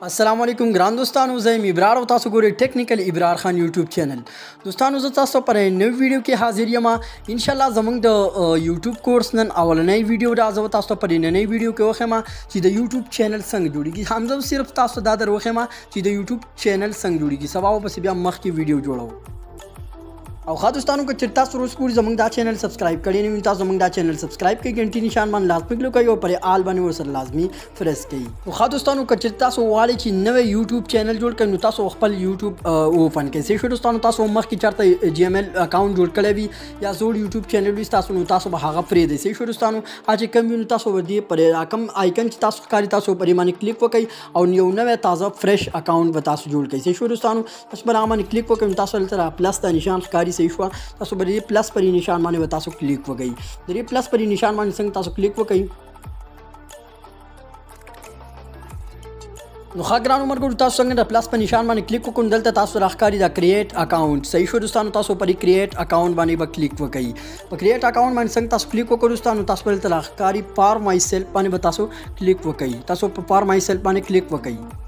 السلام علیکم ګران دوستانو، زه یم ابرار او تاسو ګورئ ټیکنیکل ابرار خان یوټیوب چینل. دوستانو زه تاسو پر نو ویډیو کې حاضر یم. ان شاء الله زمونږ د یوټیوب کورس نن اولنۍ ویډیو دا زه تاسو پر نننۍ ویډیو کې وخم چې د یوټیوب چینل څنګه جوړیږي. همزه صرف تاسو دا در وخم چې د یوټیوب چینل څنګه جوړیږي. سبا پس بیا مخکې ویډیو جوړو. او ښه دوستانو که چېرته تاسو روز پورې زموږ دا چینل سبسکرایب کړی نه وي، تاسو زموږ دا چینل سبسکرایب کړئ، ګنټي نشان باندې لازمي کلیک کړئ او پر آل باندې ورسره لازمي پرس کړئ. او ښه دوستانو که چېرته تاسو غواړئ چې نوی یوټیوب چینل جوړ کړئ نو تاسو خپل یوټیوب اوپن کړئ. صحیح شو دوستانو، تاسو مخکې چېرته جی ایم ایل اکاونټ جوړ کړی وي یا زوړ یوټیوب چینل وي تاسو، نو تاسو به هغه پرېږدئ. صحیح شو دوستانو، هغه چې کوم وي نو تاسو به دې پر کوم آیکن چې تاسو ښکاري تاسو پرې باندې کلیک وکړئ او یو نوی تازه فرش اکاونټ به تاسو جوړ کړئ. صحیح شو دوستانو، تاسو پر هغه باندې کلیک وکړئ نو تاسو دلته پلس ته نشان ښکاري. صحیح شو، تاسو به دې پلس پر نشان باندې به تاسو کلیک وکړئ. د دې پلس پر نشان باندې څنګه تاسو کلیک وکړئ نو ښه ګرانو ملګرو، تاسو څنګه د پلس په نشان باندې کلیک وکړئ دلته تاسو راښکاري دا کریټ اکاونټ. صحیح شو دوستانو، تاسو پر کریټ اکاونټ باندې به کلیک وکړئ. په کریټ اکاونټ باندې څنګه تاسو کلیک وکړئ دوستانو، تاسو دلته راښکاري فار مای سیلف باندې به تاسو کلیک وکړئ. تاسو په فار مای سیلف باندې کلیک وکړئ.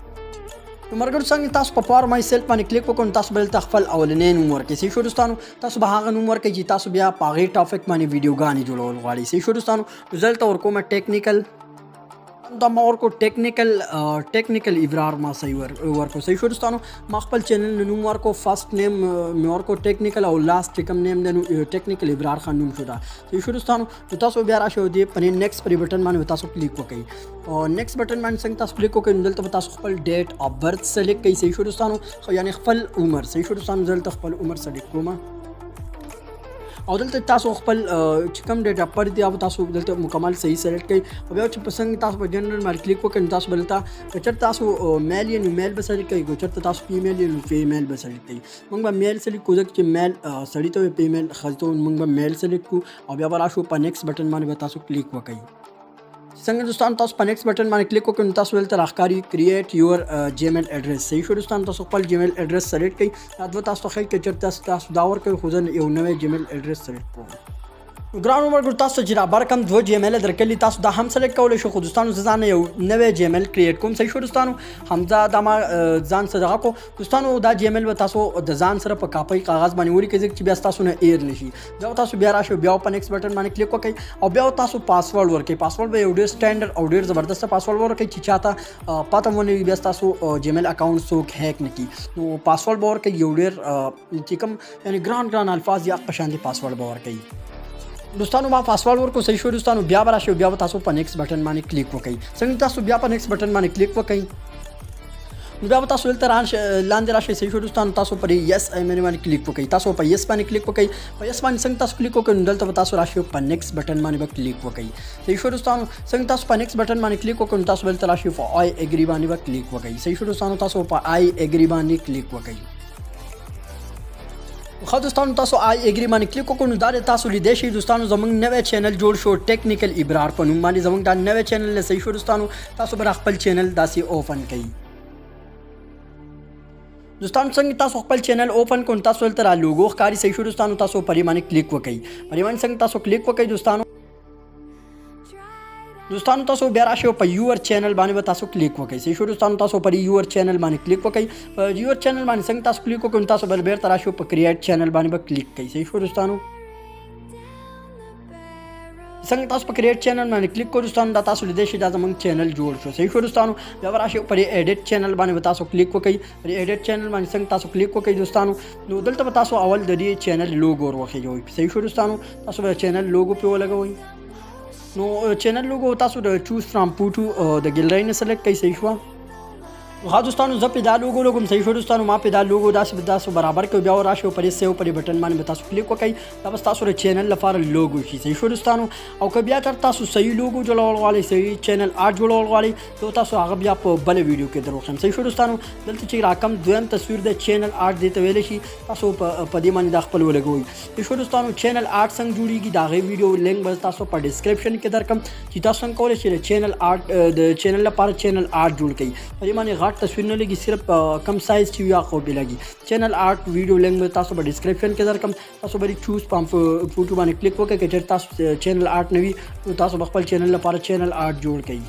نو مرګرو څنګه تاسو په فار مای سیلف باندې کلیک وکړئ تاسو بل خپل اولنۍ نوم ورکړئ. صحیح شو دوستانو، تاسو به هغه نوم ورکړئ چې تاسو بیا په هغې ټاپک باندې ویډیوګانې جوړول غواړئ. صحیح شو دوستانو، نو زه دلته ورکوم ټیکنیکل دا ما ورکو ټیکنیکل ابرار ما صحیح ورکو. صحیح شو دوستانو، ما خپل چینل نوم ورکو، فرست نیم مې ورکو ټیکنیکل او لاست چې کوم نیم دی ټیکنیکل ابرار خان نوم شو دا. صحیح شو دوستانو، نو تاسو بیا راشئ او دې په نیکسټ پرې بټن باندې تاسو کلیک وکړئ. او نیکسټ بټن باندې څنګه تاسو کلیک وکړئ نو دلته به تاسو خپل ډیټ اف برث سلیکټ کړئ. صحیح شو دوستانو، یعنی خپل عمر. صحیح شو دوستانو، دلته خپل عمر سلیکټ کوم او دلته تاسو خپل چې کوم ډیټ اف برث دی هغه تاسو دلته مکمل صحیح سلیکټ کړئ. او بیا چې پسند تاسو په جنرال باندې کلیک وکړئ نو تاسو دلته که چېرته تاسو میل یې نو میل به سلیکټ کړئ، که چېرته تاسو فیمیل یې نو فیمیل به سلیکټ کړئ. موږ به میل سلیکټ کوو ځکه چې میل سړي ته وي، فیمیل ښځې ته موږ به میل سلیکټ کوو. او بیا به راشو په نیکسټ بټن باندې به تاسو کلیک وکړئ. څنګه دوستان تاسو په نیکسټ بټن باندې کلیک وکړئ نو تاسو دلته راښکاري کریټ یور جیمیل اډرس. صحیح شو دوستان، تاسو خپل جیمیل اډرس سلیکټ کړئ. دا دوه تاسو ښایي که چېرته تاسو دا ورکوئ خو زه یو نوی جیمیل اډرس سلیکټ کوم. ګرانو ملګرو، تاسو چې رابر کم دوه جیمیل درکړي تاسو دا هم سلیکټ کولی شو، خو دوستانو زه ځان یو نوی جیمیل کریټ کوم. صحیح شو دوستانو، همدا دا ما ځان سره دغه کو. دوستانو دا جیمیل به تاسو د ځان سره په کاپۍ کاغذ باندې ولیکئ ځکه چې بیا تاسو نه ایر نشي. بیا تاسو بیا راشئ، بیا په نیکسټ بټن باندې کلیک وکړئ او بیا تاسو پاسورډ ورکړئ. پاسورډ به یو ډېر سټینډرډ او ډېر زبردست پاسورډ ورکړئ چې چاته پته ونه وي بیا تاسو جیمیل اکاونټ څوک هیک نه کړي. نو پاسورډ به ورکړئ یو ډېر چې کوم یعنی ګران الفاظ یا په شان دي پاسورډ به ورکړئ. دوستانو ما پاسورډ ورکو. صحیح شو دوستانو، بیا به راشئ، بیا به تاسو په نیکسټ بټن باندې کلیک وکړئ. څنګه تاسو بیا په نیکسټ بټن باندې کلیک وکړئ نو بیا به تاسو دلته لاندې راشئ. صحیح شو دوستانو، تاسو پر یس باندې کلیک وکړئ. تاسو په یس باندې کلیک وکړئ. په یس باندې څنګه تاسو کلیک وکړئ نو دلته به تاسو راشئ په نیکسټ بټن باندې به کلیک وکړئ. صحیح شو دوستانو، څنګه تاسو په نیکسټ بټن باندې کلیک وکړئ نو تاسو دلته راشئ په آی اګری باندې به کلیک وکړئ. صحیح شو دوستانو، تاسو په آی اګری باندې کلیک وکړئ. خو دوستانو تاسو آی اګری باندې کلیک وکړئ نو دا تاسو لیدای شئ دوستانو زموږ نوی چینل جوړ شو ټیکنیکل ابرار په نوم باندې. زموږ دا نوی چینل دی. صحیح شو دوستانو، تاسو به خپل چینل داسې اوپن کړئ. دوستانو څنګه تاسو خپل چینل اوپن کړئ تاسو دلته را لوګو ښکاري. صحیح شو دوستانو، تاسو پرې باندې کلیک وکړئ. پرې باندې څنګه تاسو کلیک وکړئ دوستانو تاسو بیا راشئ په یور چینل باندې به تاسو کلیک وکړئ. صحیح شو دوستانو، تاسو پر یور چینل باندې کلیک وکړئ. په یور چینل باندې څنګه تاسو کلیک وکړئ تاسو بل بیرته راشئ په کریټ چینل باندې به کلیک کړئ. صحیح شو دوستانو، څنګه تاسو په کریټ چینل باندې کلیک کړئ دوستانو دا تاسو لیدای شئ دا زموږ چینل جوړ شو. صحیح شو دوستانو، بیا به راشئ پر ایډیټ چینل باندې به تاسو کلیک وکړئ. پر ایډیټ چینل باندې څنګه تاسو کلیک وکړئ دوستانو نو دلته به تاسو اول د دې چینل لوګو ورخیږئ. صحیح شو دوستانو، تاسو به چینل لوګو پې ولګوئ. نو چینل لوګو تاسو د چوز فرام پوټو د ګیلرۍ نه سلیکټ کړئ. صحیح شو، ها دوستانو زه په دا لوګو لګوم. صحیح شو دوستانو، ما په دا لوګو داسې برابر کړو. بیا راشئ پر سیو پر بټن باندې به تاسو کلیک وکړئ. دا به تاسو د چینل لپاره لوګو شي. صحیح شو دوستانو، او که بیا تر تاسو صحیح لوګو جوړول غواړئ، صحیح چینل آرټ جوړول غواړئ نو تاسو هغه بیا په بل ویډیو کې دروخم. صحیح شو دوستانو، دلته چې راکم دویم تصویر د چینل آرټ دی ته ویلی شي تاسو په دې باندې دا خپل ولګوئ. صحیح شو دوستانو، چینل آرټ څنګه جوړیږي د هغې ویډیو لینک به تاسو په ډسکرپشن کې درکم چې تاسو څنګه کولی شئ د چینل آرټ د چینل لپاره چینل آرټ جوړ کړئ. په دې باندې غټ تصویر نه لګي، صرف کم سایز چې وي هغه به لګي. چینل آرټ ویډیو لینک به تاسو په ډسکرپشن کې درکم. تاسو به چوز فوټو باندې کلیک وکړئ. که چېرته تاسو چینل آرټ نه وي نو تاسو به خپل چینل لپاره چینل آرټ جوړ کړئ.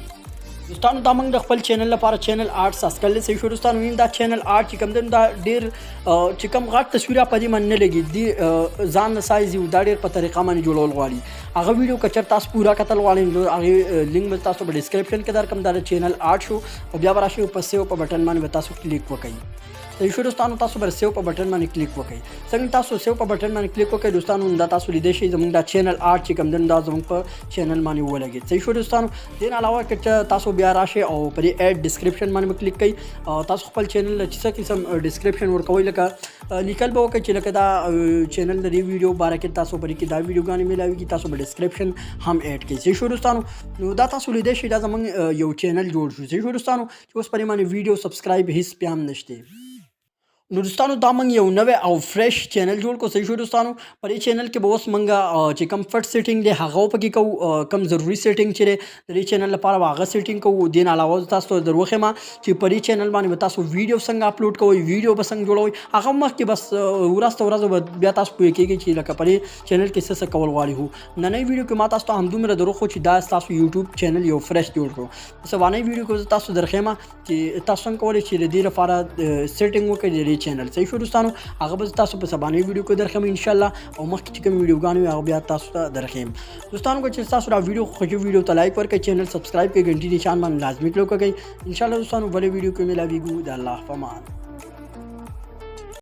دوستانو دا موږ د خپل چینل لپاره چینل آرټ ساس کړل صحیح شو دوستانو وین دا چینل آرټ چې کوم دا ډیر چې کوم غټ تصویره پدې من نه لګي دی ځان سایز یو دا ډیر په طریقه باندې جوړول غواړي هغه ویډیو کچر تاسو پورا کتل غواړئ هغه لینک به تاسو په ډسکرپشن کې درکم دا چینل آرټ شو او بیا راشي په سیو په بٹن باندې تاسو کلیک وکړئ صحیح شو دوستانو تاسو بر سیو په بٹن باندې کلیک وکړئ څنګه تاسو سیو په بٹن باندې کلیک وکړئ دوستانو دا تاسو لیدئ شئ زموږ دا چینل آرټ چې کوم دا زموږ په چینل باندې ولګي صحیح شو دوستانو دین علاوه چې تاسو بیا راشئ او پر اډ ډسکرپشن باندې کلیک کړئ تاسو خپل چینل چې څه قسم ډسکرپشن ورکوي لکه لیکل به وکړئ چې لکه دا چینل د دې ویډیو باره کې تاسو پر کې دا ویډیوګانې ملاويږي تاسو په ډسکرپشن هم اډ کړئ صحیح شو دوستانو نو دا تاسو لیدئ شئ دا زموږ یو چینل جوړ شو صحیح شو دوستانو چې اوس پرې باندې ویډیو سبسکرایب هیڅ پیام نشته نو دوستانو دا موږ یو نوې او فرش چینل جوړ کو صحیح شو دوستانو پر دې چینل کې به اوس موږ چې کم فټ سیټینګ دی هغه پکې کو کم ضروری سیټینګ چې د دې چینل لپاره هغه سیټینګ کو دین علاوه تاسو ته دروخه ما چې پر دې چینل باندې تاسو ویډیو څنګه اپلوډ کوئ ویډیو به څنګه جوړوي هغه مخکې بس ورځ بیا تاسو پوهیږئ چې لکه پر دې چینل کې څه کول غواړي هو نن ویډیو کې ما تاسو ته همدومره دروخه چې دا تاسو یوټیوب چینل یو فرش جوړ کړو سوانه ویډیو کې تاسو درخه ما چې تاسو څنګه کولای چې د دې لپاره سیټینګ وکړئ د دې چینل صحیح شو هغه به تاسو په سبانه ویډیو کې درخم ان شاء الله او مخکې چې کوم ویډیوګانې هغه بیا تاسو ته درخم دوستانو کو چې تاسو دا ویډیو خوښ ویډیو ته لایک ورکړئ چینل سبسکرایب کړئ غنټې نشان باندې لازمي کلیک وکړئ ان شاء الله دوستانو بل ویډیو کې ملاويږو د الله په امان